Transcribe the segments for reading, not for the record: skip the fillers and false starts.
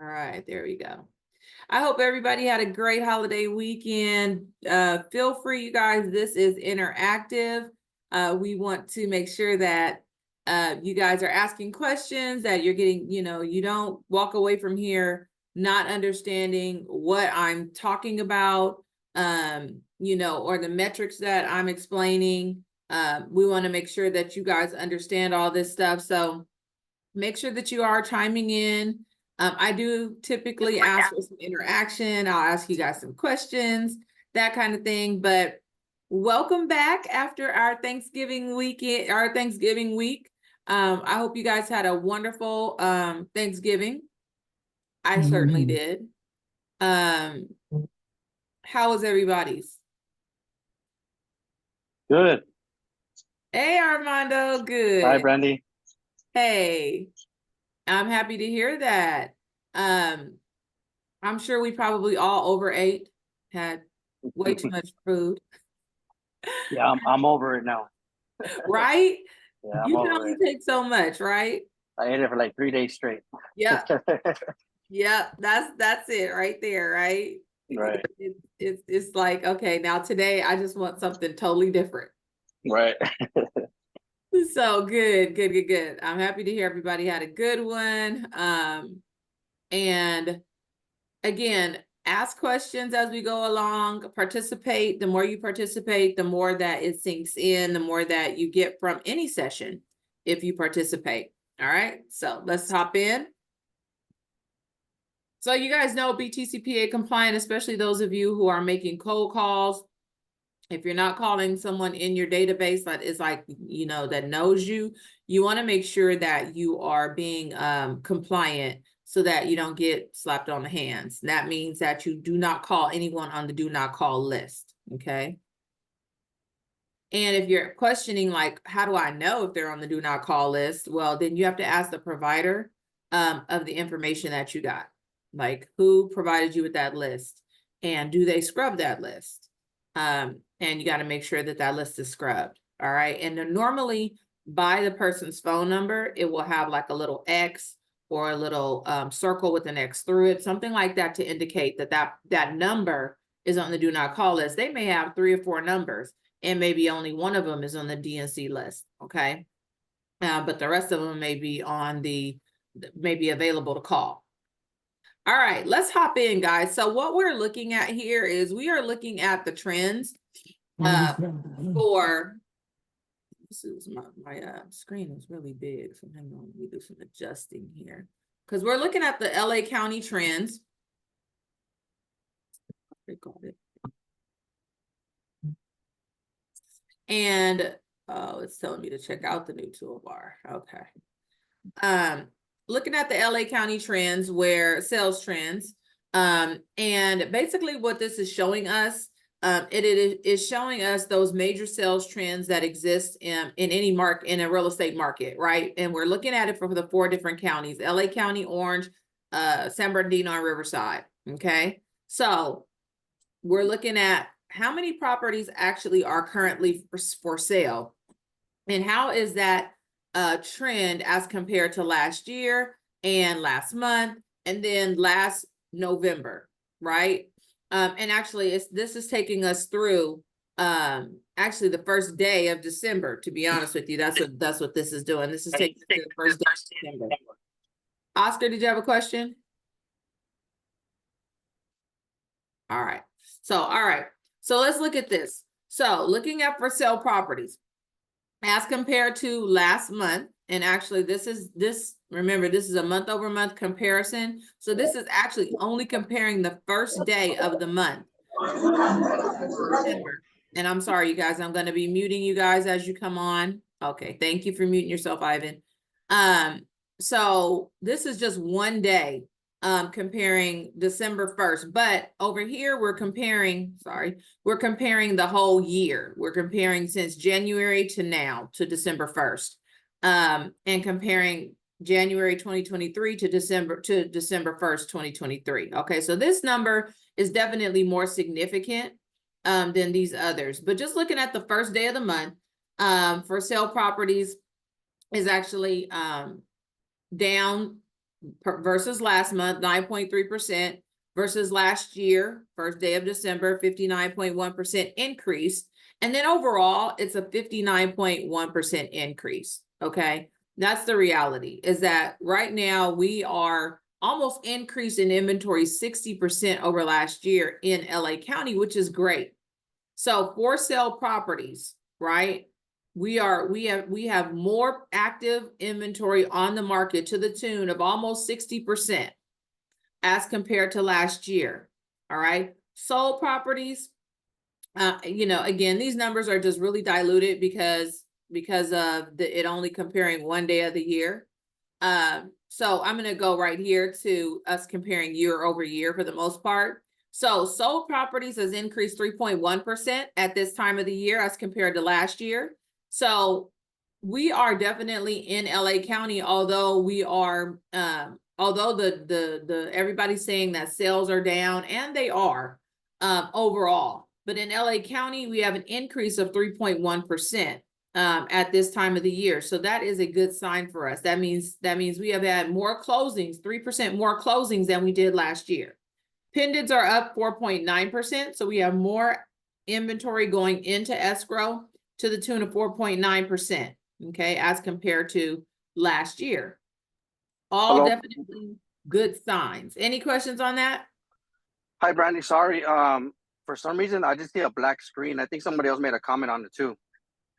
All right, there we go. I hope everybody had a great holiday weekend. Feel free, you guys, this is interactive. We want to make sure that you guys are asking questions, that you're getting, you don't walk away from here not understanding what I'm talking about, or the metrics that I'm explaining. We want to make sure that you guys understand all this stuff. So make sure that you are chiming in. I do typically ask for some interaction. I'll ask you guys some questions, that kind of thing. But welcome back after our Thanksgiving weekend, our Thanksgiving week. I hope you guys had a wonderful Thanksgiving. I certainly did. How was everybody's? Good. Hey, Armando, good. Hi, Brandy. Hey, I'm happy to hear that. I'm sure we probably all overate, had way too much food. Yeah, I'm over it now. Right? Yeah, I'm You can over only it. take so much, right? I ate it for like 3 days straight. Yep. Yep. That's it right there, right? Right. It's like, okay, now today I just want something totally different. Right. So good. I'm happy to hear everybody had a good one. And again, ask questions as we go along, participate. The more you participate, the more that it sinks in, the more that you get from any session if you participate. All right, so let's hop in. So you guys know BTCPA compliant, especially those of you who are making cold calls. If you're not calling someone in your database that is like, that knows you, you want to make sure that you are being compliant so that you don't get slapped on the hands. That means that you do not call anyone on the do not call list, okay? And if you're questioning, like, how do I know if they're on the do not call list? Well, then you have to ask the provider of the information that you got. Like, who provided you with that list? And do they scrub that list? And you got to make sure that that list is scrubbed. All right. And then normally by the person's phone number, it will have like a little X or a little circle with an X through it, something like that, to indicate that number is on the do not call list. They may have 3 or 4 numbers, and maybe only one of them is on the DNC list. Okay. But the rest of them may be available to call. All right, let's hop in, guys. So what we're looking at here is we are looking at the trends for, this is my screen is really big. So hang on, let me do some adjusting here. Because we're looking at the LA County trends. And it's telling me to check out the new toolbar. Okay. Looking at the LA County trends, where sales trends, and basically what this is showing us, it is showing us those major sales trends that exist in any market, in a real estate market, right? And we're looking at it for the 4 different counties: LA County, Orange, San Bernardino, and Riverside. Okay, so we're looking at how many properties actually are currently for sale, and how is that trend as compared to last year and last month and then last November, right? And actually this is taking us through actually the first day of December, to be honest with you. That's what this is doing. This is taking us to the first day of December. Oscar, did you have a question? All right. So let's look at this. So looking at for sale properties as compared to last month, and actually remember, this is a month over month comparison. So this is actually only comparing the first day of the month. And I'm sorry, you guys, I'm going to be muting you guys as you come on. Okay, thank you for muting yourself, Ivan. So this is just one day comparing December 1st, but over here we're comparing the whole year. We're comparing since January to now, to December 1st, and comparing January 2023 to December 1st, 2023. Okay, so this number is definitely more significant than these others. But just looking at the first day of the month, for sale properties is actually down versus last month, 9.3%, versus last year, first day of December, 59.1% increase. And then overall, it's a 59.1% increase. Okay. That's the reality, is that right now we are almost increased in inventory 60% over last year in LA County, which is great. So for sale properties, right? We have more active inventory on the market to the tune of almost 60% as compared to last year. All right. Sold properties, again, these numbers are just really diluted because of it only comparing one day of the year. So I'm going to go right here to us comparing year over year for the most part. So sold properties has increased 3.1% at this time of the year as compared to last year. So we are definitely in LA County, although we are, although the everybody's saying that sales are down, and they are overall. But in LA County, we have an increase of 3.1%. At this time of the year. So that is a good sign for us. That means we have had more closings, 3% more closings than we did last year. Pendants are up 4.9%. So we have more inventory going into escrow to the tune of 4.9%. Okay, as compared to last year. All Hello? definitely good signs. Any questions on that? Hi, Brandy. Sorry. For some reason, I just see a black screen. I think somebody else made a comment on it too.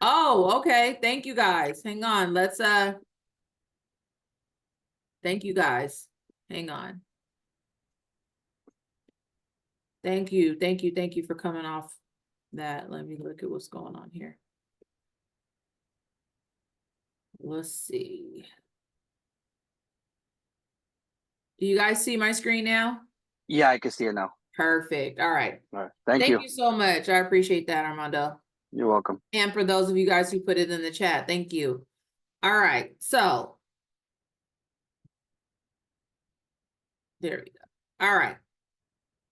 Oh, okay. Thank you guys. Hang on. Let's thank you guys. Hang on. Thank you. Thank you for coming off that. Let me look at what's going on here. Let's see. Do you guys see my screen now? Yeah, I can see it now. Perfect. All right. All right. Thank Thank you. you so much. I appreciate that, Armando. You're welcome. And for those of you guys who put it in the chat, thank you. All right. So there we go. All right.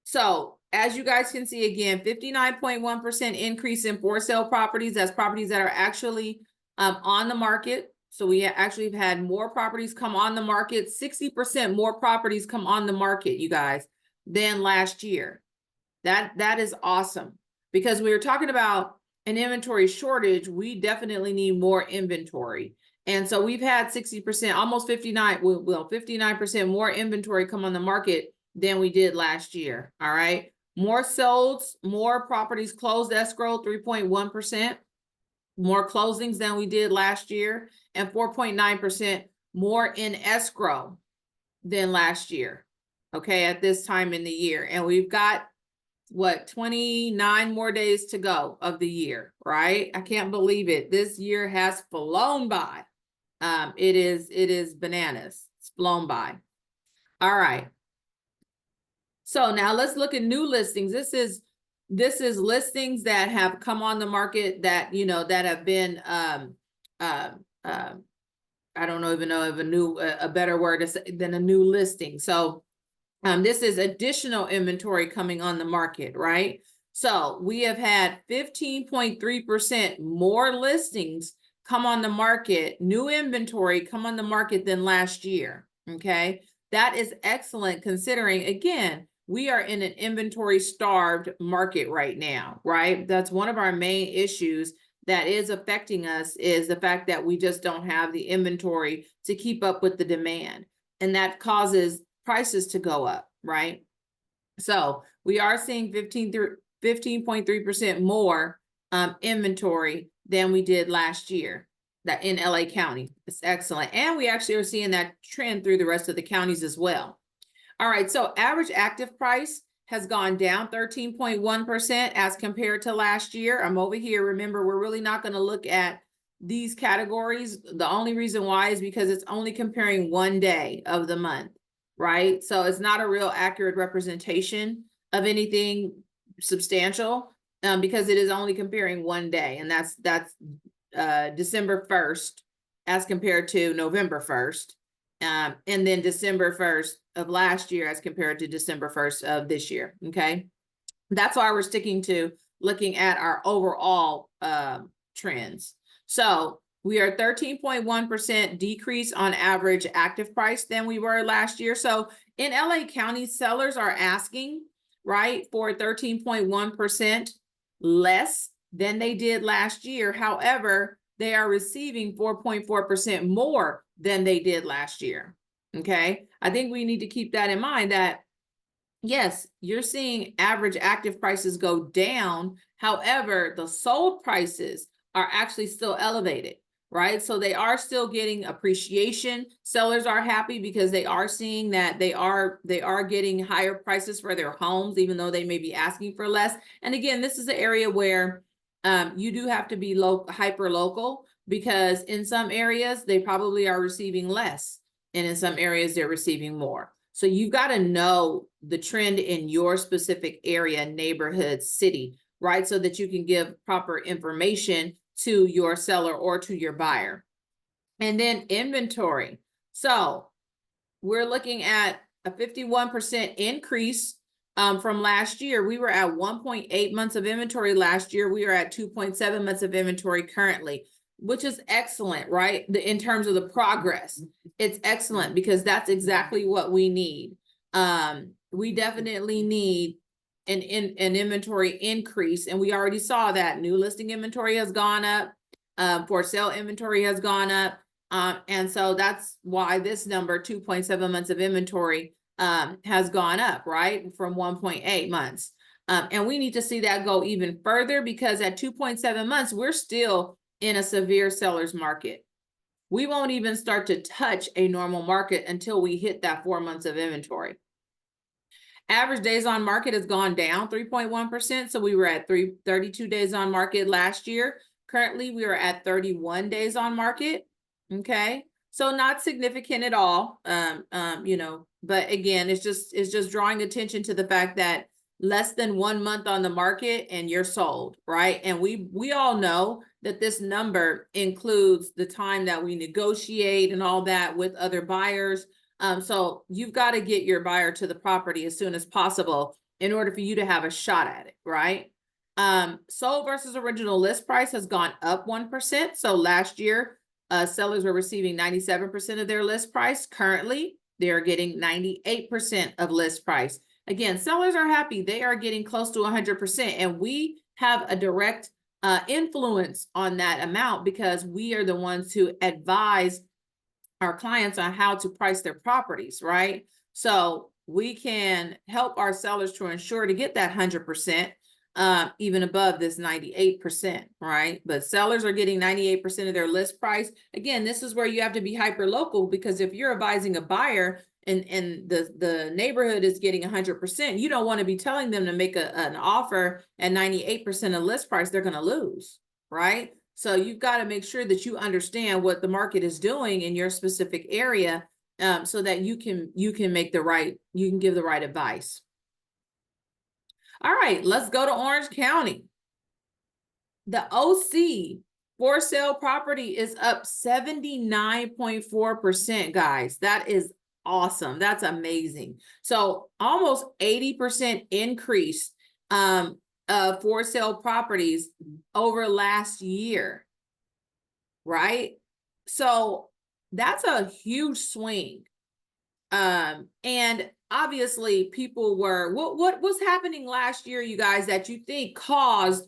So as you guys can see, again, 59.1% increase in for sale properties. That's properties that are actually on the market. So we actually have had more properties come on the market, 60% more properties come on the market, you guys, than last year. That is awesome, because we were talking about an inventory shortage. We definitely need more inventory. And so we've had 60%, almost 59% more inventory come on the market than we did last year. All right. More solds, more properties closed escrow, 3.1%. More closings than we did last year, and 4.9% more in escrow than last year. Okay, at this time in the year. And we've got, what, 29 more days to go of the year, right? I can't believe it. This year has flown by. It is bananas. It's flown by. All right. So now let's look at new listings. This is listings that have come on the market that, that have been, I don't even know if a better word to say than a new listing. So this is additional inventory coming on the market, right? So we have had 15.3% more listings come on the market, new inventory come on the market than last year. Okay. That is excellent, considering, again, we are in an inventory starved market right now, right? That's one of our main issues that is affecting us, is the fact that we just don't have the inventory to keep up with the demand. And that causes prices to go up, right? So we are seeing 15.3% more inventory than we did last year, that in LA County. It's excellent. And we actually are seeing that trend through the rest of the counties as well. All right, so average active price has gone down 13.1% as compared to last year. I'm over here. Remember, we're really not going to look at these categories. The only reason why is because it's only comparing one day of the month, right? So it's not a real accurate representation of anything substantial, because it is only comparing one day, and that's December 1st as compared to November 1st. And then December 1st of last year as compared to December 1st of this year. Okay. That's why we're sticking to looking at our overall trends. So We are 13.1% decrease on average active price than we were last year. So in LA County, sellers are asking, right, for 13.1% less than they did last year. However, they are receiving 4.4% more than they did last year. Okay, I think we need to keep that in mind that yes, you're seeing average active prices go down. However, the sold prices are actually still elevated, right? So they are still getting appreciation. Sellers are happy because they are seeing that they are getting higher prices for their homes, even though they may be asking for less. And again, this is an area where you do have to be hyper local, because in some areas they probably are receiving less, and in some areas they're receiving more. So you've got to know the trend in your specific area, neighborhood, city, right? So that you can give proper information to your seller or to your buyer. And then inventory. So we're looking at a 51% increase from last year. We were at 1.8 months of inventory last year. We are at 2.7 months of inventory currently, which is excellent, right? In terms of the progress, it's excellent because that's exactly what we need. We definitely need an inventory increase, and we already saw that new listing inventory has gone up, for sale inventory has gone up, and so that's why this number 2.7 months of inventory has gone up, right, from 1.8 months, and we need to see that go even further, because at 2.7 months we're still in a severe seller's market. We won't even start to touch a normal market until we hit that 4 months of inventory. Average days on market has gone down 3.1%. So we were at 32 days on market last year. Currently, we are at 31 days on market. Okay. So not significant at all. You know, but again, it's just drawing attention to the fact that less than 1 month on the market and you're sold, right? And we all know that this number includes the time that we negotiate and all that with other buyers. So you've got to get your buyer to the property as soon as possible in order for you to have a shot at it, right? Sold versus original list price has gone up 1%. So last year, sellers were receiving 97% of their list price. Currently, they're getting 98% of list price. Again, sellers are happy. They are getting close to 100%. And we have a direct influence on that amount because we are the ones who advise our clients on how to price their properties, right? So we can help our sellers to ensure to get that 100%, even above this 98%, right? But sellers are getting 98% of their list price. Again, this is where you have to be hyper local, because if you're advising a buyer and the neighborhood is getting 100%, you don't want to be telling them to make an offer at 98% of list price. They're going to lose, right? So you've got to make sure that you understand what the market is doing in your specific area, so that you can give the right advice. All right, let's go to Orange County. The OC for sale property is up 79.4%, guys. That is awesome. That's amazing. So almost 80% increase for sale properties over last year, right? So that's a huge swing. And obviously people were, what was happening last year, you guys, that you think caused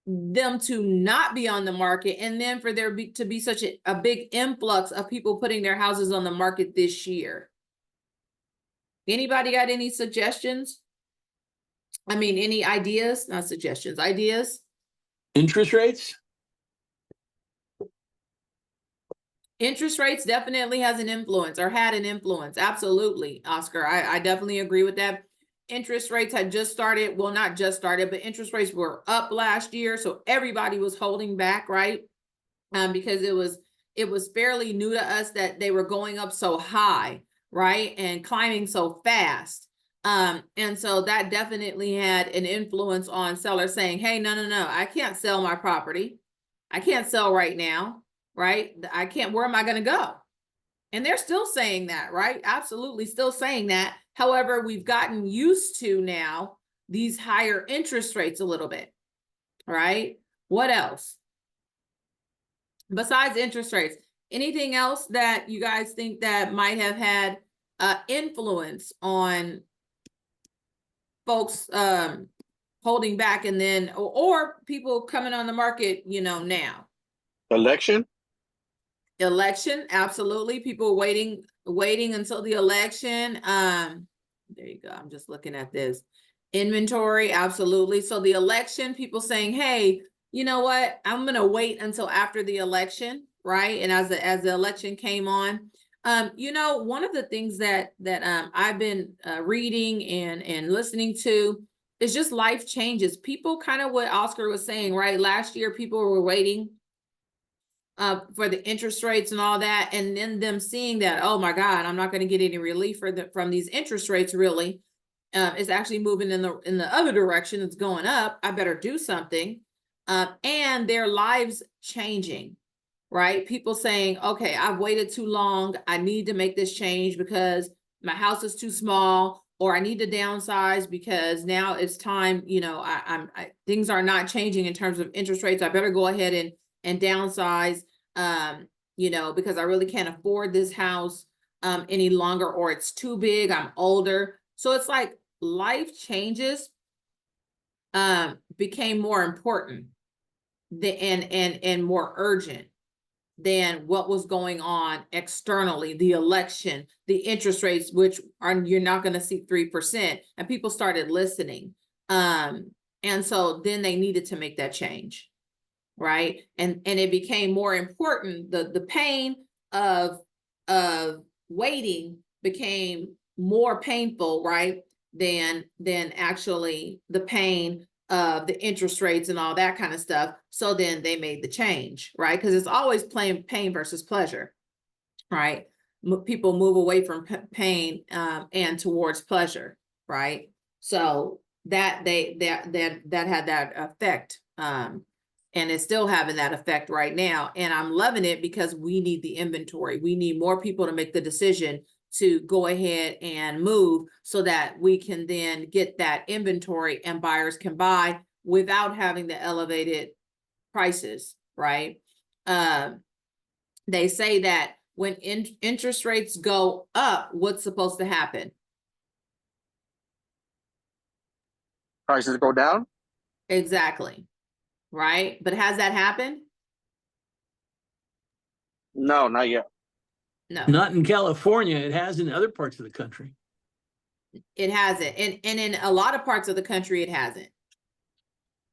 them to not be on the market, and then for there to be such a big influx of people putting their houses on the market this year? Anybody got any suggestions? I mean, any ideas? Not suggestions, ideas. Interest rates? Interest rates definitely has an influence, or had an influence. Absolutely, Oscar. I definitely agree with that. Interest rates had just started. Well, not just started, but interest rates were up last year. So everybody was holding back, right? Because it was fairly new to us that they were going up so high, right? And climbing so fast. And so that definitely had an influence on sellers saying, hey, no, I can't sell my property. I can't sell right now, right? I can't, where am I going to go? And they're still saying that, right? Absolutely still saying that. However, we've gotten used to now these higher interest rates a little bit, right? What else? besides interest rates, anything else that you guys think that might have had influence on folks holding back, and then or people coming on the market, you know, now? Election? Election, absolutely. People waiting until the election. There you go. I'm just looking at this. Inventory, absolutely. So the election, people saying, hey, you know what? I'm gonna wait until after the election, right? And as the election came on, you know, one of the things that I've been reading and listening to is just life changes. People, kind of what Oscar was saying, right? Last year, people were waiting for the interest rates and all that, and then them seeing that, oh my God, I'm not going to get any relief from these interest rates. Really, it's actually moving in the other direction. It's going up. I better do something, and their lives changing, right? People saying, okay, I've waited too long. I need to make this change because my house is too small, or I need to downsize because now it's time. You know, things are not changing in terms of interest rates. I better go ahead and downsize, you know, because I really can't afford this house any longer, or it's too big, I'm older. So it's like life changes became more important and more urgent than what was going on externally, the election, the interest rates, which you're not going to see 3%, and people started listening. And so then they needed to make that change. Right. And it became more important. The pain of waiting became more painful, right, than actually the pain of the interest rates and all that kind of stuff. So then they made the change, right? Because it's always pain versus pleasure, right? People move away from pain and towards pleasure, right? So that had that effect. And it's still having that effect right now. And I'm loving it because we need the inventory. We need more people to make the decision to go ahead and move so that we can then get that inventory and buyers can buy without having the elevated prices, right? They say that when interest rates go up, what's supposed to happen? Prices go down? Exactly. Right? But has that happened? No, not yet. No. Not in California. It has in other parts of the country. It hasn't. And in a lot of parts of the country, it hasn't.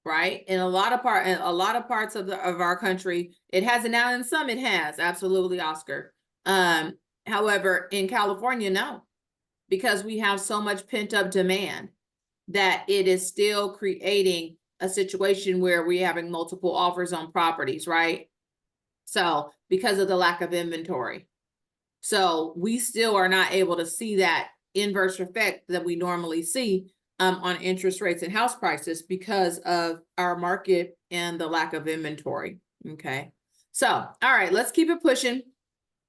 Right? In a lot of parts of our country, it hasn't. Now in some it has. Absolutely, Oscar. However, in California, no. Because we have so much pent-up demand that it is still creating a situation where we're having multiple offers on properties, right? So because of the lack of inventory. So we still are not able to see that inverse effect that we normally see on interest rates and house prices because of our market and the lack of inventory. Okay. So, all right, let's keep it pushing.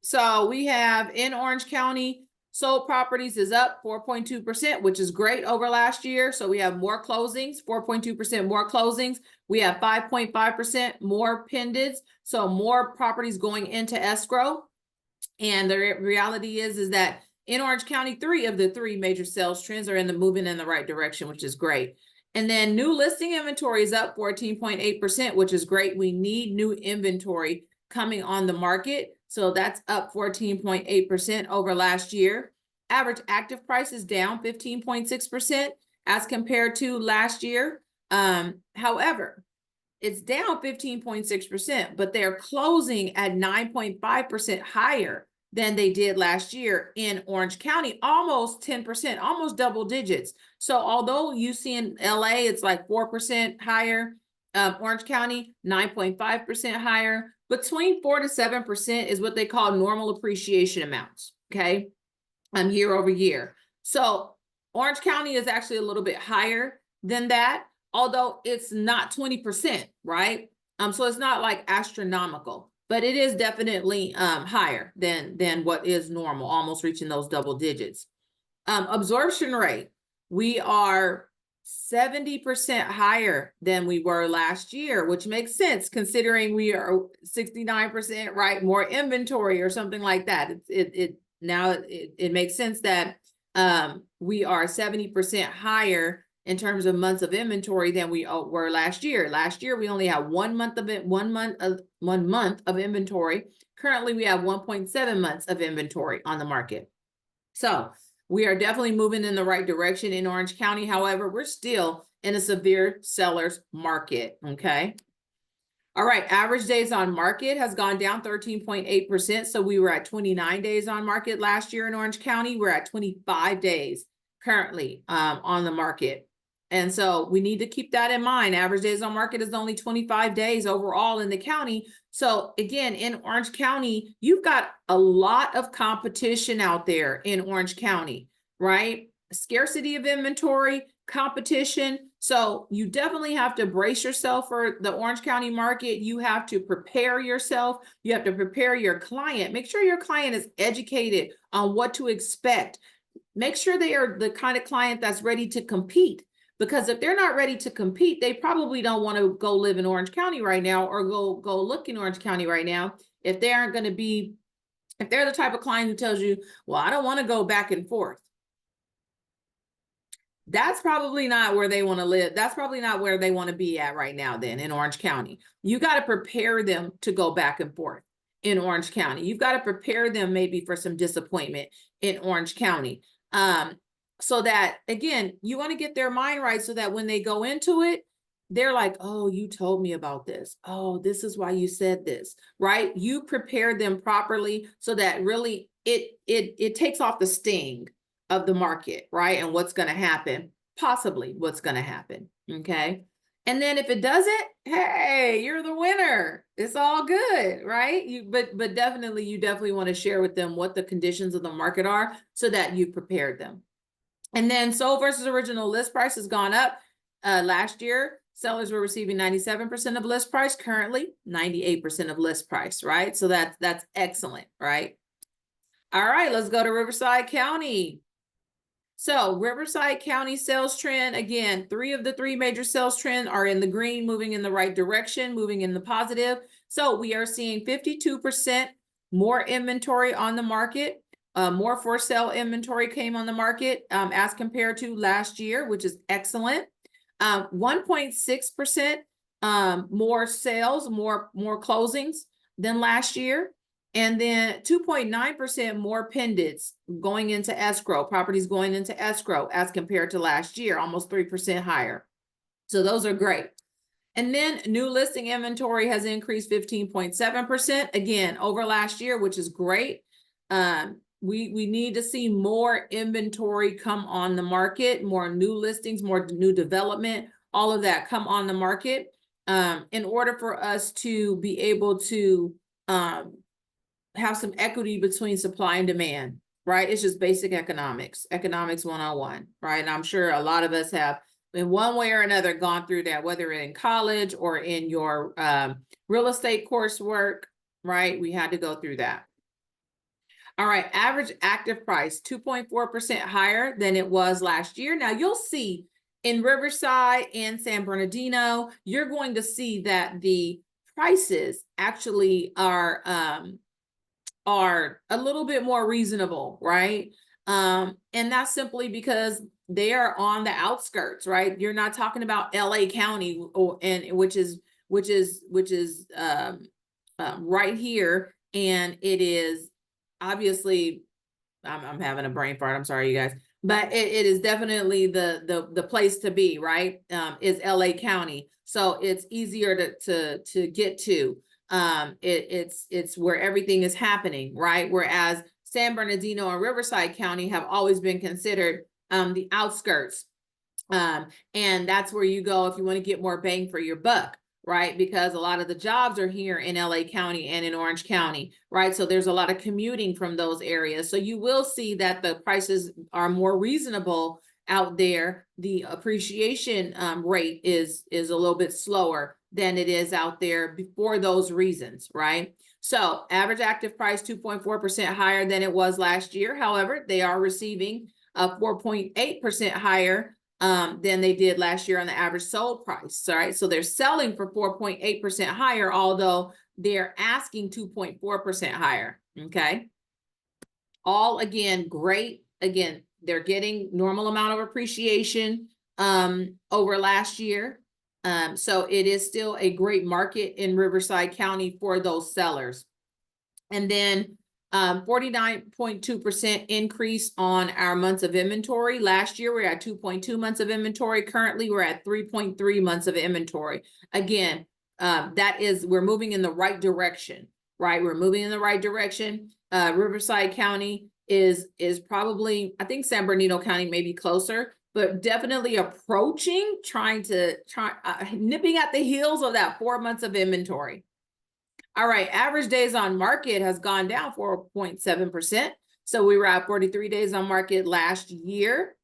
So we have in Orange County, sold properties is up 4.2%, which is great over last year. So we have more closings, 4.2% more closings. We have 5.5% more pendings. So more properties going into escrow. And the reality is that in Orange County, 3 of the 3 major sales trends are moving in the right direction, which is great. And then new listing inventory is up 14.8%, which is great. We need new inventory coming on the market. So that's up 14.8% over last year. Average active price is down 15.6% as compared to last year. However, it's down 15.6%, but they're closing at 9.5% higher than they did last year in Orange County, almost 10%, almost double digits. So although you see in LA, it's like 4% higher, Orange County, 9.5% higher. Between 4 to 7% is what they call normal appreciation amounts, okay, year over year. So Orange County is actually a little bit higher than that, although it's not 20%, right? So it's not like astronomical, but it is definitely higher than what is normal, almost reaching those double digits. Absorption rate, we are 70% higher than we were last year, which makes sense considering we are 69%, right? More inventory or something like that. It makes sense that we are 70% higher in terms of months of inventory than we were last year. Last year, we only had 1 month of it, 1 month of inventory. Currently, we have 1.7 months of inventory on the market. So we are definitely moving in the right direction in Orange County. However, we're still in a severe seller's market, okay? All right, average days on market has gone down 13.8%. So we were at 29 days on market last year in Orange County. We're at 25 days currently on the market. And so we need to keep that in mind. Average days on market is only 25 days overall in the county. So again, in Orange County, you've got a lot of competition out there in Orange County, right? Scarcity of inventory, competition. So you definitely have to brace yourself for the Orange County market. You have to prepare yourself. You have to prepare your client. Make sure your client is educated on what to expect. Make sure they are the kind of client that's ready to compete. Because if they're not ready to compete, they probably don't want to go live in Orange County right now or go look in Orange County right now. If they aren't going to be, if they're the type of client who tells you, well, I don't want to go back and forth. That's probably not where they want to live. That's probably not where they want to be at right now then in Orange County. You got to prepare them to go back and forth in Orange County. You've got to prepare them maybe for some disappointment in Orange County. So that, again, you want to get their mind right so that when they go into it, they're like, oh, you told me about this. Oh, this is why you said this, right? You prepare them properly so that really it takes off the sting of the market, right? And what's going to happen, possibly what's going to happen, okay? And then if it doesn't, hey, you're the winner. It's all good, right? But definitely, you definitely want to share with them what the conditions of the market are so that you prepared them. And then sold versus original list price has gone up. Last year, sellers were receiving 97% of list price, currently 98% of list price, right? So that's excellent, right? All right, let's go to Riverside County. So Riverside County sales trend, again, 3 of the 3 major sales trends are in the green, moving in the right direction, moving in the positive. So we are seeing 52% more inventory on the market. More for sale inventory came on the market as compared to last year, which is excellent. 1.6% more sales, more closings than last year. And then 2.9% more pendants going into escrow, properties going into escrow as compared to last year, almost 3% higher. So those are great. And then new listing inventory has increased 15.7%, again, over last year, which is great. We need to see more inventory come on the market, more new listings, more new development, all of that come on the market in order for us to be able to have some equity between supply and demand, right? It's just basic economics 101, right? And I'm sure a lot of us have in one way or another gone through that, whether in college or in your real estate coursework, right? We had to go through that. All right, average active price, 2.4% higher than it was last year. Now you'll see in Riverside and San Bernardino, you're going to see that the prices actually are a little bit more reasonable, right? And that's simply because they are on the outskirts, right? You're not talking about LA County, which is right here, and it is obviously, I'm having a brain fart. I'm sorry, you guys, but it is definitely the place to be, right? Is LA County, so it's easier to get to. It's where everything is happening, right? Whereas San Bernardino and Riverside County have always been considered the outskirts, and that's where you go if you want to get more bang for your buck, right? Because a lot of the jobs are here in LA County and in Orange County, right? So there's a lot of commuting from those areas. So you will see that the prices are more reasonable out there. The appreciation rate is a little bit slower than it is out there for those reasons, right? So average active price 2.4% higher than it was last year. However, they are receiving a 4.8% higher than they did last year on the average sold price. All right. So they're selling for 4.8% higher, although they're asking 2.4% higher. Okay. All again, great. Again, they're getting normal amount of appreciation over last year. So it is still a great market in Riverside County for those sellers. And then 49.2% increase on our months of inventory. Last year, we were at 2.2 months of inventory. Currently, we're at 3.3 months of inventory. Again, we're moving in the right direction, right? We're moving in the right direction. Riverside County is probably, I think San Bernardino County may be closer, but definitely approaching, nipping at the heels of that 4 months of inventory. All right, average days on market has gone down 4.7%. So we were at 43 days on market last year,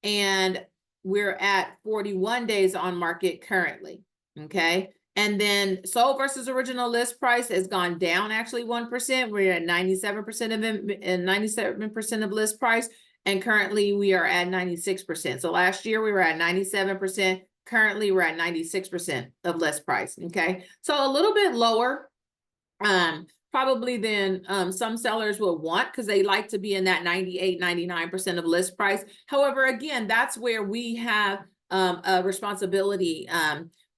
and we're at 41 days on market currently, okay? And then sold versus original list price has gone down actually 1%. We're at 97% of list price, and currently we are at 96%. So last year we were at 97%. Currently we're at 96% of list price. Okay. So a little bit lower, probably than some sellers will want, because they like to be in that 98, 99% of list price. However, again, that's where we have a responsibility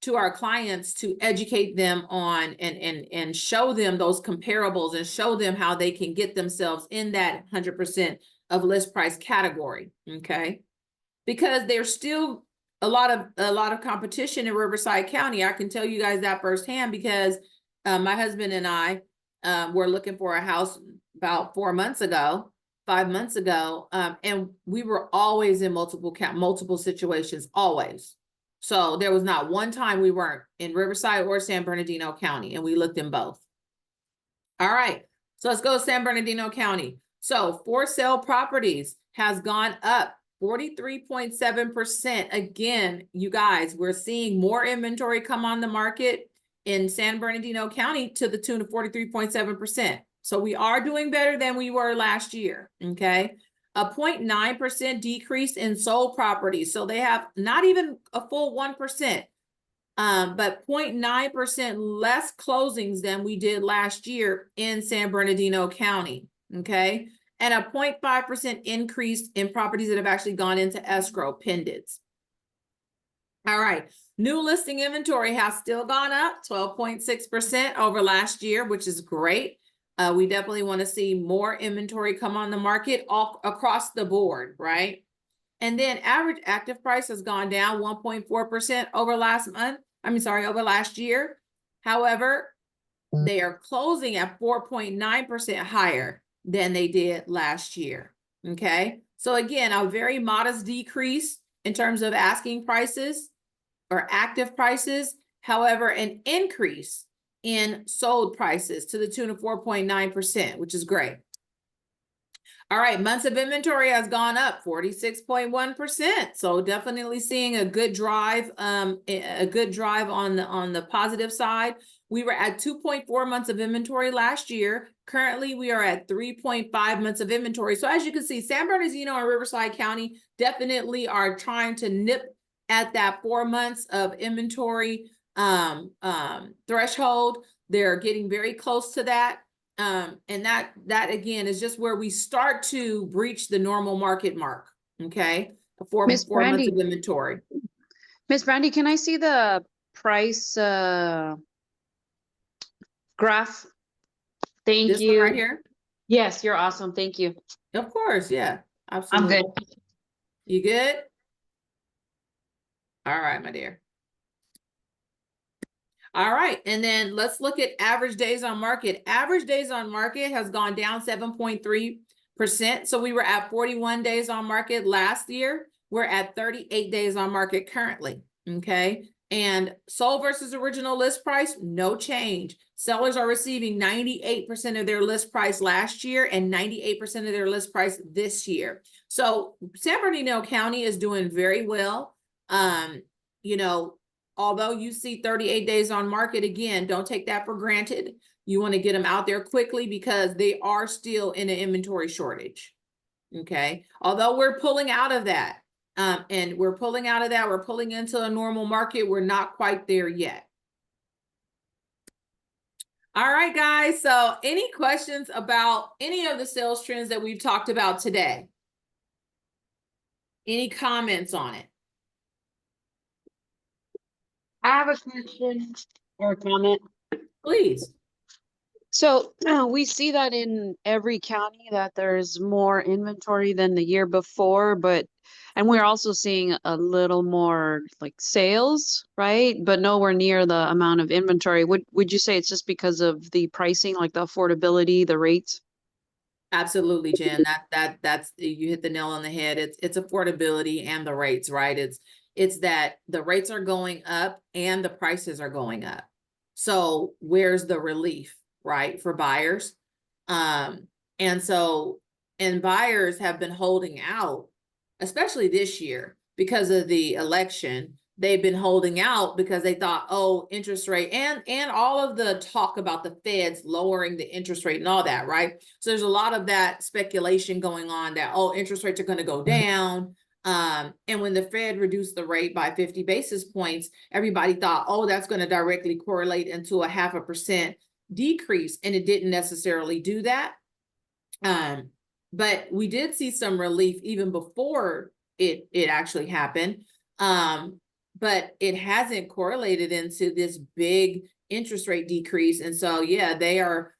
to our clients to educate them on and show them those comparables and show them how they can get themselves in that 100% of list price category. Okay. Because there's still a lot of competition in Riverside County. I can tell you guys that firsthand, because my husband and I were looking for a house about 5 months ago, and we were always in multiple situations, always. So there was not one time we weren't in Riverside or San Bernardino County, and we looked in both. All right, so let's go to San Bernardino County. So for sale properties has gone up 43.7%. Again, you guys, we're seeing more inventory come on the market in San Bernardino County to the tune of 43.7%. So we are doing better than we were last year. Okay. A 0.9% decrease in sold properties. So they have not even a full 1%, but 0.9% less closings than we did last year in San Bernardino County. Okay. And a 0.5% increase in properties that have actually gone into escrow pendants. All right. New listing inventory has still gone up 12.6% over last year, which is great. We definitely want to see more inventory come on the market all across the board, right? And then average active price has gone down 1.4% over over last year. However, they are closing at 4.9% higher than they did last year. Okay. So again, a very modest decrease in terms of asking prices or active prices. However, an increase in sold prices to the tune of 4.9%, which is great. All right, months of inventory has gone up 46.1%. So definitely seeing a good drive, on the positive side. We were at 2.4 months of inventory last year. Currently, we are at 3.5 months of inventory. So as you can see, San Bernardino and Riverside County definitely are trying to nip at that 4 months of inventory threshold. They're getting very close to that. And that again is just where we start to breach the normal market mark. Okay. Four months of inventory. Miss Brandy, can I see the price graph? Thank This you. one right here? Yes, you're awesome. Thank you. Of course. Yeah, absolutely. I'm good. You good? All right, my dear. All right, and then let's look at average days on market. Average days on market has gone down 7.3%. So we were at 41 days on market last year. We're at 38 days on market currently. Okay. And sold versus original list price, no change. Sellers are receiving 98% of their list price last year and 98% of their list price this year. So San Bernardino County is doing very well. You know, although you see 38 days on market, again, don't take that for granted. You want to get them out there quickly because they are still in an inventory shortage. Okay. Although we're pulling out of that, And we're pulling out of that. We're pulling into a normal market. We're not quite there yet. All right, guys. So any questions about any of the sales trends that we've talked about today? Any comments on it? I have a question or a comment. Please. So we see that in every county that there's more inventory than the year before, and we're also seeing a little more like sales, right? But nowhere near the amount of inventory. Would you say it's just because of the pricing, like the affordability, the rates? Absolutely, Jen. That's you hit the nail on the head. It's affordability and the rates, right? It's that the rates are going up and the prices are going up. So where's the relief, right, for buyers? And buyers have been holding out, especially this year because of the election. They've been holding out because they thought, oh, interest rate and all of the talk about the Feds lowering the interest rate and all that, right? So there's a lot of that speculation going on that, oh, interest rates are going to go down. And when the Fed reduced the rate by 50 basis points, everybody thought, oh, that's going to directly correlate into a 0.5% decrease. And it didn't necessarily do that. But we did see some relief even before it actually happened. But it hasn't correlated into this big interest rate decrease. And so, yeah, they are,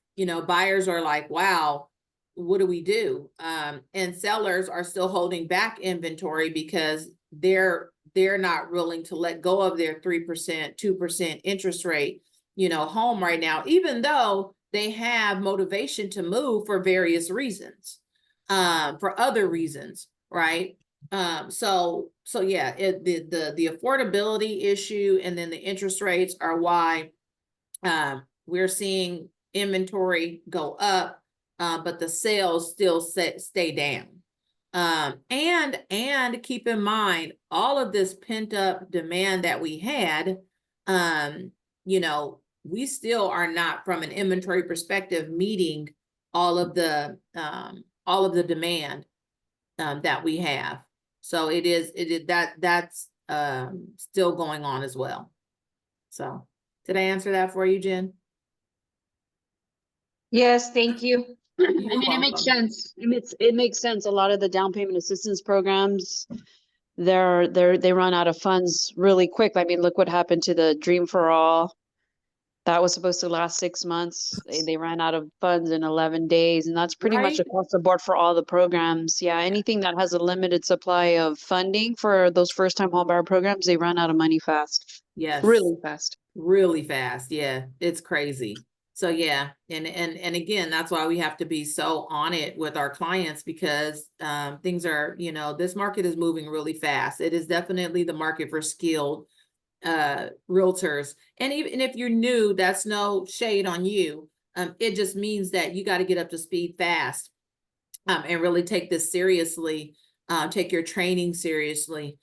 buyers are like, wow, what do we do? And sellers are still holding back inventory because they're not willing to let go of their 3%, 2% interest rate, home right now, even though they have motivation to move for various reasons, for other reasons, right? So yeah, the affordability issue and then the interest rates are why we're seeing inventory go up, but the sales still stay down. And keep in mind all of this pent up demand that we had, we still are not, from an inventory perspective, meeting all of the demand that we have. So that's still going on as well. So did I answer that for you, Jen? Yes, thank you. I You're mean, it makes welcome. sense. It makes sense. A lot of the down payment assistance programs, they run out of funds really quick. I mean, look what happened to the Dream for All. That was supposed to last 6 months. They ran out of funds in 11 days, and that's pretty much Right? across the board for all the programs. Yeah, anything that has a limited supply of funding for those first-time homebuyer programs, they run out of money fast. Yes. Really fast. Really fast. Yeah, it's crazy. So yeah, and again, that's why we have to be so on it with our clients, because things are, this market is moving really fast. It is definitely the market for skilled realtors. And even if you're new, that's no shade on you. It just means that you got to get up to speed fast, and really take this seriously, take your training seriously,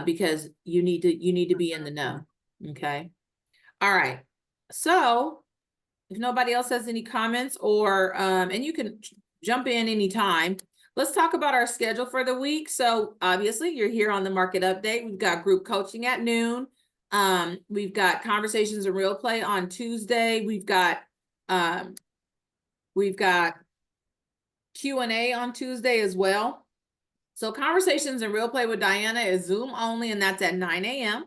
because you need to be in the know. Okay. All right. So if nobody else has any comments, or and you can jump in anytime, let's talk about our schedule for the week. So obviously you're here on the market update. We've got group coaching at noon. We've got conversations and real play on Tuesday. We've got Q&A on Tuesday as well. So conversations and real play with Diana is Zoom only, and that's at 9 a.m.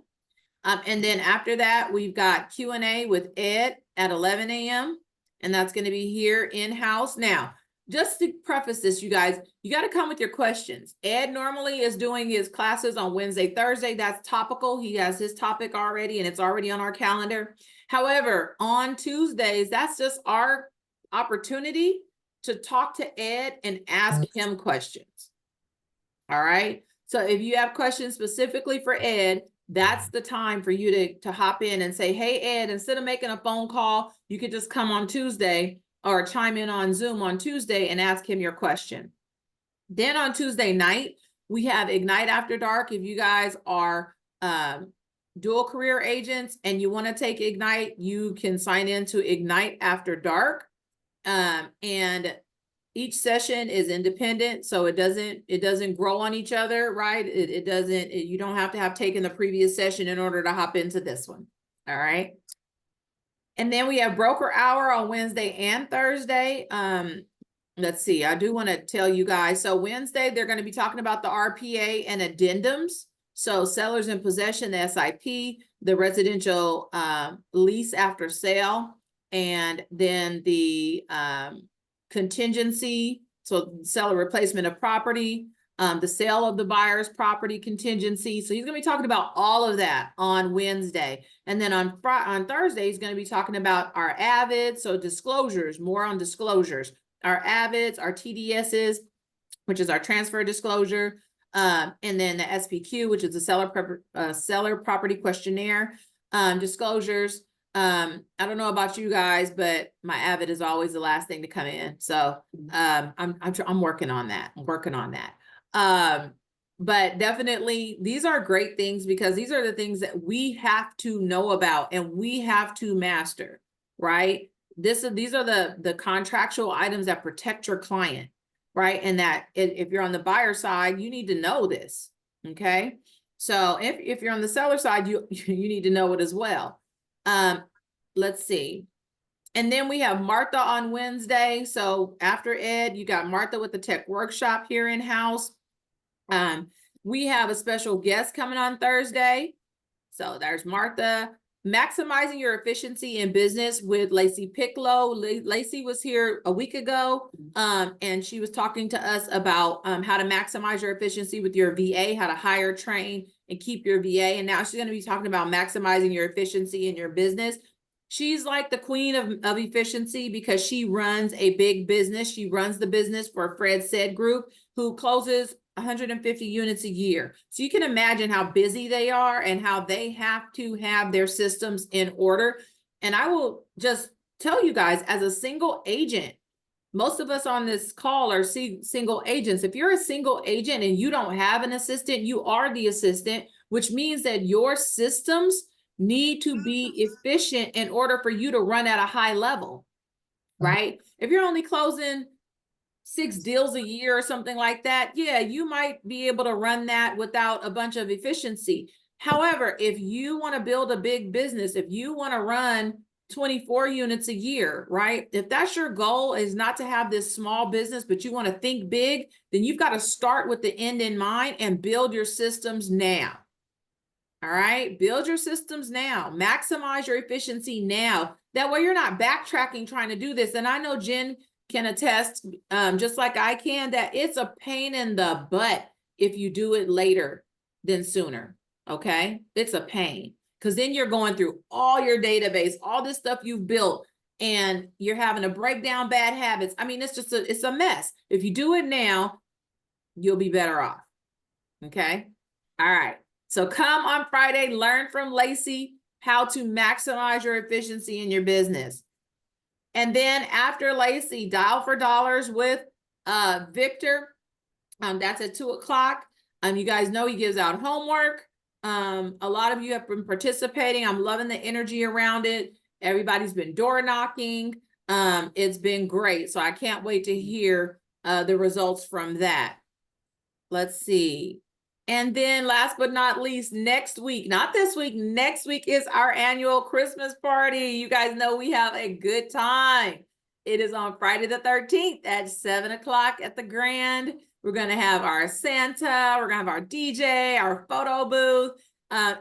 And then after that, we've got Q&A with Ed at 11 a.m. And that's going to be here in-house. Now, just to preface this, you guys, you got to come with your questions. Ed normally is doing his classes on Wednesday, Thursday. That's topical. He has his topic already, and it's already on our calendar. However, on Tuesdays, that's just our opportunity to talk to Ed and ask him questions. All right. So if you have questions specifically for Ed, that's the time for you to hop in and say, hey, Ed, instead of making a phone call, you could just come on Tuesday or chime in on Zoom on Tuesday and ask him your question. Then on Tuesday night, we have Ignite After Dark. If you guys are dual career agents and you want to take Ignite, you can sign in to Ignite After Dark. And each session is independent, so it doesn't grow on each other, right? It doesn't, you don't have to have taken the previous session in order to hop into this one. All right. And then we have broker hour on Wednesday and Thursday. Let's see, I do want to tell you guys. So Wednesday, they're going to be talking about the RPA and addendums. So sellers in possession, the SIP, the residential lease after sale, and then the contingency, so seller replacement of property, the sale of the buyer's property contingency. So he's going to be talking about all of that on Wednesday. And then on Thursday, he's going to be talking about our AVIDs, so disclosures, more on disclosures. Our AVIDs, our TDSs, which is our transfer disclosure, and then the SPQ, which is the seller property questionnaire disclosures. I don't know about you guys, but my AVID is always the last thing to come in. So I'm working on that. I'm working on that. But definitely these are great things because these are the things that we have to know about and we have to master, right? These are the contractual items that protect your client, right? And that if you're on the buyer side, you need to know this, okay? So if you're on the seller side, you need to know it as well. Let's see. And then we have Martha on Wednesday. So after Ed, you got Martha with the tech workshop here in-house. We have a special guest coming on Thursday. So there's Martha. Maximizing your efficiency in business with Lacey Piccolo. Lacey was here a week ago, and she was talking to us about how to maximize your efficiency with your VA, how to hire, train, and keep your VA. And now she's going to be talking about maximizing your efficiency in your business. She's like the queen of efficiency because she runs a big business. She runs the business for Fred Said Group, who closes 150 units a year. So you can imagine how busy they are and how they have to have their systems in order. And I will just tell you guys, as a single agent, most of us on this call are single agents. If you're a single agent and you don't have an assistant, you are the assistant, which means that your systems need to be efficient in order for you to run at a high level, right? If you're only closing 6 deals a year or something like that, yeah, you might be able to run that without a bunch of efficiency. However, if you want to build a big business, if you want to run 24 units a year, right? If that's your goal, is not to have this small business, but you want to think big, then you've got to start with the end in mind and build your systems now. All right, build your systems now, maximize your efficiency now. That way you're not backtracking trying to do this. And I know Jen can attest, just like I can, that it's a pain in the butt if you do it later than sooner, okay? It's a pain because then you're going through all your database, all this stuff you've built, and you're having to break down bad habits. I mean, it's a mess. If you do it now, you'll be better off, okay? All right. So come on Friday, learn from Lacey how to maximize your efficiency in your business. And then after Lacey, Dial for Dollars with Victor. That's at 2 o'clock. You guys know he gives out homework. A lot of you have been participating. I'm loving the energy around it. Everybody's been door knocking. It's been great. So I can't wait to hear the results from that. Let's see. And then last but not least, next week, not this week, next week is our annual Christmas party. You guys know we have a good time. It is on Friday the 13th at 7 o'clock at the Grand. We're going to have our Santa. We're going to have our DJ, our photo booth.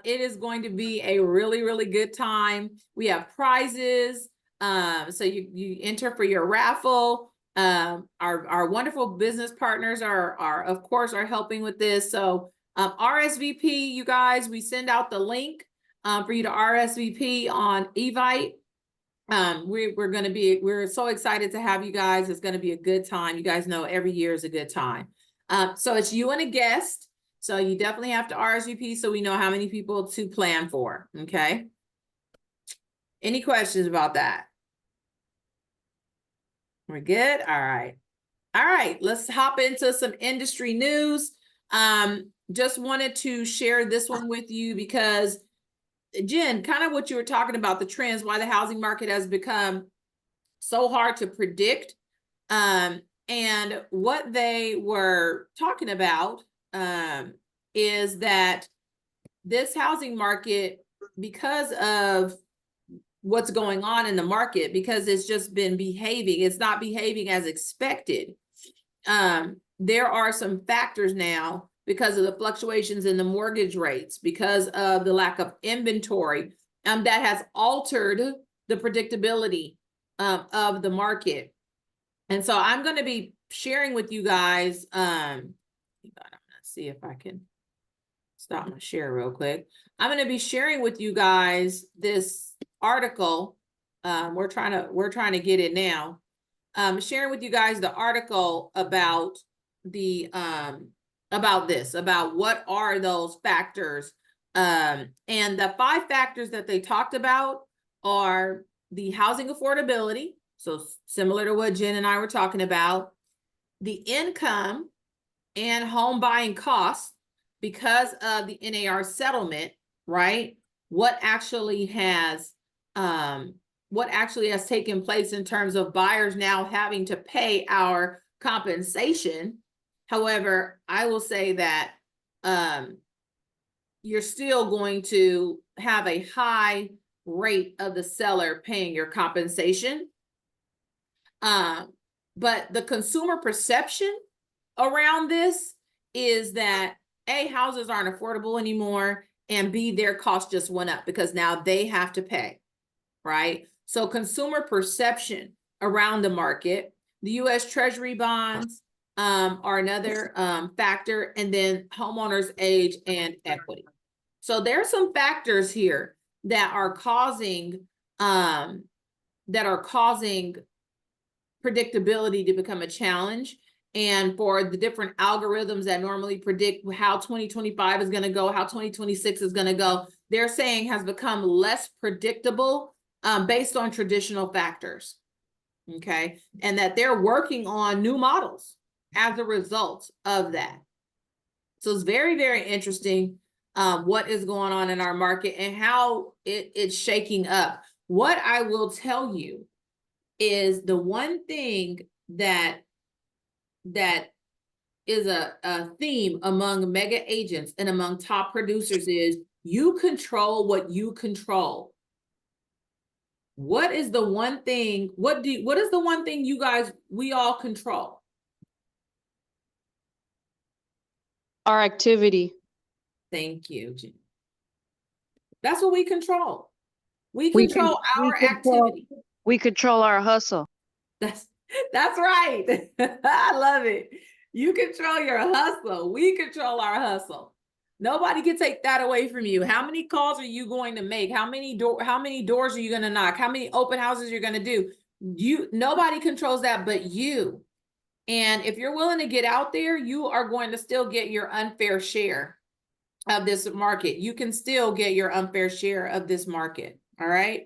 It is going to be a really, really good time. We have prizes. So you enter for your raffle. Our wonderful business partners are of course helping with this. So RSVP, you guys, we send out the link for you to RSVP on Evite. We're so excited to have you guys. It's going to be a good time. You guys know every year is a good time. So it's you and a guest. So you definitely have to RSVP so we know how many people to plan for. Okay. Any questions about that? We're good. All right. All right. Let's hop into some industry news. Just wanted to share this one with you because, Jen, kind of what you were talking about, the trends, why the housing market has become so hard to predict. And And what they were talking about is that this housing market, because of what's going on in the market, because it's just been behaving, it's not behaving as expected. There are some factors now because of the fluctuations in the mortgage rates, because of the lack of inventory, that has altered the predictability of the market. And so I'm going to be sharing with you guys, I'm gonna see if I can stop my share real quick. I'm going to be sharing with you guys this article. We're trying to get it now. Sharing with you guys the article about the about what are those factors. And the 5 factors that they talked about are the housing affordability. So similar to what Jen and I were talking about, the income and home buying costs because of the NAR settlement, right? What actually has taken place in terms of buyers now having to pay our compensation. However, I will say that you're still going to have a high rate of the seller paying your compensation. But the consumer perception around this is that A, houses aren't affordable anymore, and B, their cost just went up because now they have to pay, right? So consumer perception around the market, the U.S. Treasury bonds are another factor, and then homeowners' age and equity. So there are some factors here that are causing predictability to become a challenge. And for the different algorithms that normally predict how 2025 is going to go, how 2026 is going to go, they're saying has become less predictable based on traditional factors. Okay. And that they're working on new models as a result of that. So it's very, very interesting what is going on in our market and how it's shaking up. What I will tell you is the one thing that is a theme among mega agents and among top producers is you control what you control. What is the one thing, what is the one thing you guys, we all control? Our activity. Thank you, Jen. That's what we control. We control our activity. We control our hustle. That's right. I love it. You control your hustle. We control our hustle. Nobody can take that away from you. How many calls are you going to make? How many doors are you going to knock? How many open houses you're going to do? Nobody controls that but you. And if you're willing to get out there, you are going to still get your unfair share of this market. You can still get your unfair share of this market. All right.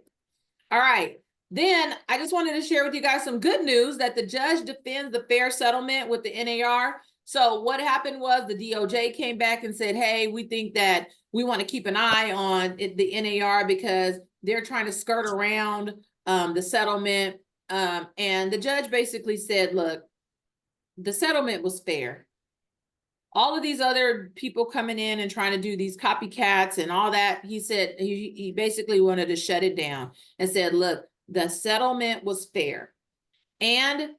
All right. Then I just wanted to share with you guys some good news that the judge defends the fair settlement with the NAR. So what happened was the DOJ came back and said, hey, we think that we want to keep an eye on the NAR because they're trying to skirt around the settlement. And the judge basically said, look, the settlement was fair. All of these other people coming in and trying to do these copycats and all that, he said, he basically wanted to shut it down and said, look, the settlement was fair. And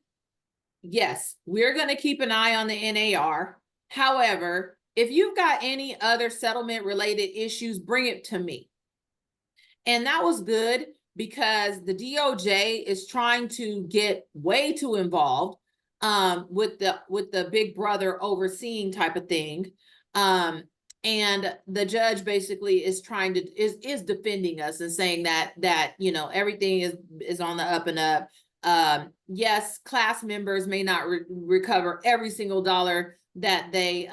yes, we're going to keep an eye on the NAR. However, if you've got any other settlement related issues, bring it to me. And that was good because the DOJ is trying to get way too involved with the big brother overseeing type of thing. And the judge basically is trying to is defending us and saying that you know everything is on the up and up. Yes, class members may not recover every single dollar that they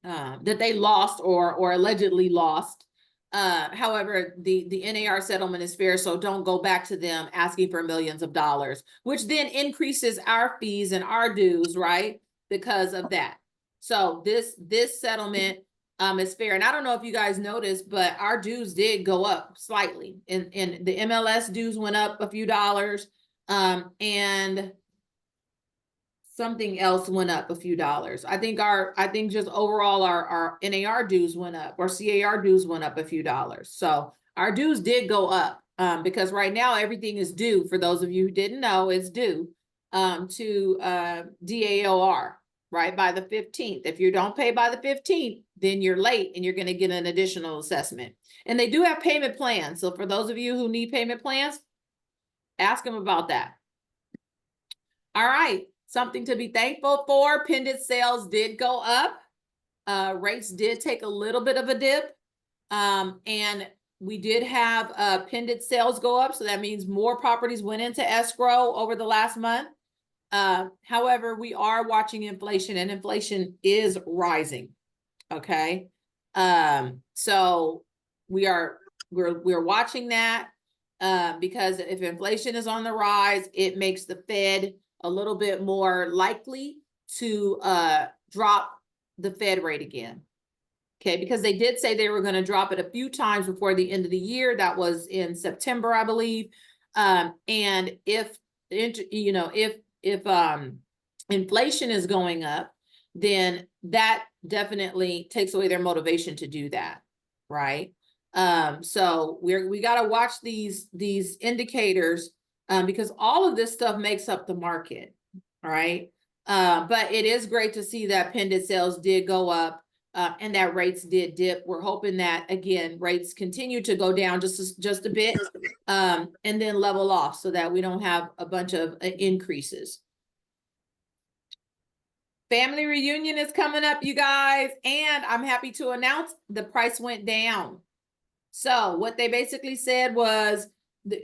lost or allegedly lost. However, the NAR settlement is fair, so don't go back to them asking for millions of dollars, which then increases our fees and our dues, right? Because of that. So this settlement is fair. And I don't know if you guys noticed, but our dues did go up slightly. And the MLS dues went up a few dollars. And something else went up a few dollars. I think just overall our NAR dues went up, or CAR dues went up a few dollars. So our dues did go up, because right now everything is due. For those of you who didn't know, it's due to DAOR, right, by the 15th. If you don't pay by the 15th, then you're late and you're going to get an additional assessment. And they do have payment plans. So for those of you who need payment plans, ask them about that. All right, something to be thankful for. Pendant sales did go up. Rates did take a little bit of a dip. And we did have pendant sales go up. So that means more properties went into escrow over the last month. However, we are watching inflation, and inflation is rising. Okay. So we're watching that, because if inflation is on the rise, it makes the Fed a little bit more likely to drop the Fed rate again. Okay, because they did say they were going to drop it a few times before the end of the year. That was in September, I believe. And if inflation is going up, then that definitely takes away their motivation to do that, right? So we got to watch these indicators, because all of this stuff makes up the market, all right? But it is great to see that pendant sales did go up, and that rates did dip. We're hoping that, again, rates continue to go down just a bit, and then level off so that we don't have a bunch of increases. Family reunion is coming up, you guys, and I'm happy to announce the price went down. So what they basically said was,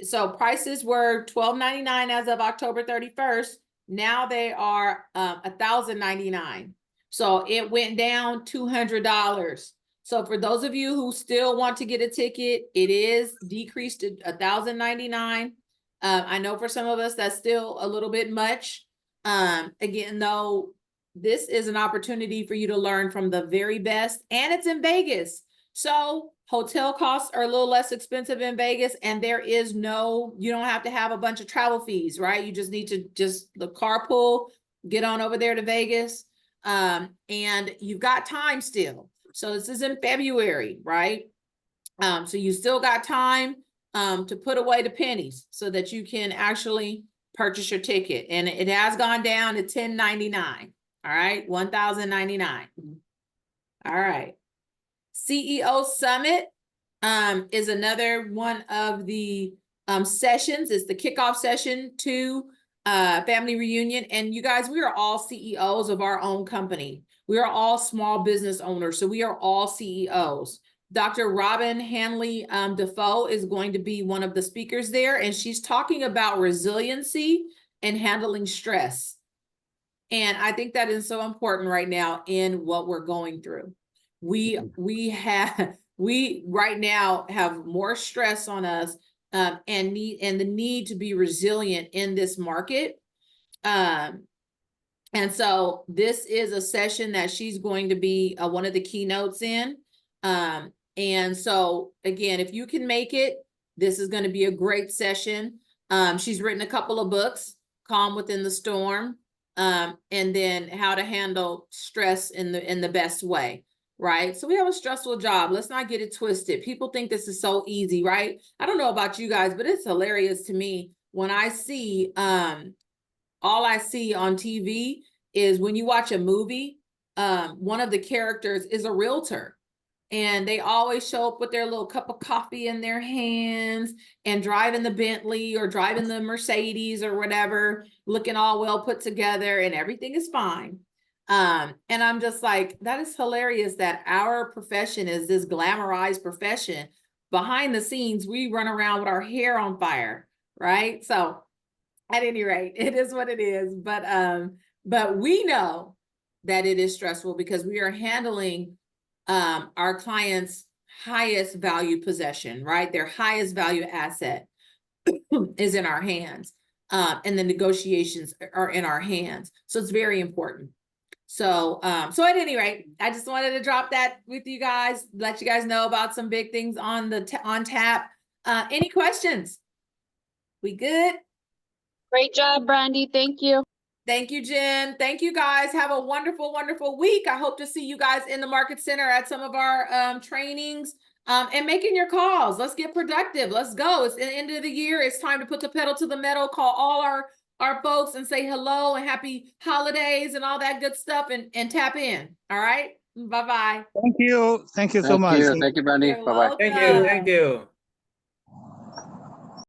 so prices were $1,299 as of October 31st. Now they are $1,099. So it went down $200. So for those of you who still want to get a ticket, it is decreased to $1,099. I know for some of us that's still a little bit much. Again, though, this is an opportunity for you to learn from the very best, and it's in Vegas. So hotel costs are a little less expensive in Vegas, and there is you don't have to have a bunch of travel fees, right? You just need to the carpool, get on over there to Vegas. And you've got time still. So this is in February, right? So you still got time to put away the pennies so that you can actually purchase your ticket. And it has gone down to $1,099. All right, $1,099. All right. CEO Summit is another one of the sessions. It's the kickoff session to family reunion. And you guys, we are all CEOs of our own company. We are all small business owners. So we are all CEOs. Dr. Robin Hanley Defoe is going to be one of the speakers there. And she's talking about resiliency and handling stress. And I think that is so important right now in what we're going through. We right now have more stress on us, and the need to be resilient in this market. And so this is a session that she's going to be one of the keynotes in. And so again, if you can make it, this is going to be a great session. She's written a couple of books, Calm Within the Storm, and then How to Handle Stress in the Best Way. Right? So we have a stressful job. Let's not get it twisted. People think this is so easy, right? I don't know about you guys, but it's hilarious to me when I see, all I see on TV is when you watch a movie, one of the characters is a realtor, and they always show up with their little cup of coffee in their hands and driving the Bentley or driving the Mercedes or whatever, looking all well put together, and everything is fine. And I'm just like, that is hilarious that our profession is this glamorized profession. Behind the scenes, we run around with our hair on fire, right? So at any rate, it is what it is. But we know that it is stressful because we are handling our clients' highest value possession, right? Their highest value asset is in our hands. And the negotiations are in our hands. So it's very important. So at any rate, I just wanted to drop that with you guys, let you guys know about some big things on tap. Any questions? We good? Great job, Brandy. Thank you. Thank you, Jen. Thank you, guys. Have a wonderful, wonderful week. I hope to see you guys in the market center at some of our trainings and making your calls. Let's get productive. Let's go. It's the end of the year. It's time to put the pedal to the metal, call all our folks and say hello and happy holidays and all that good stuff and tap in. All right. Bye-bye. Thank you. Thank you so much. Thank you, Brandy. You're Bye-bye. Thank you. welcome. Thank you.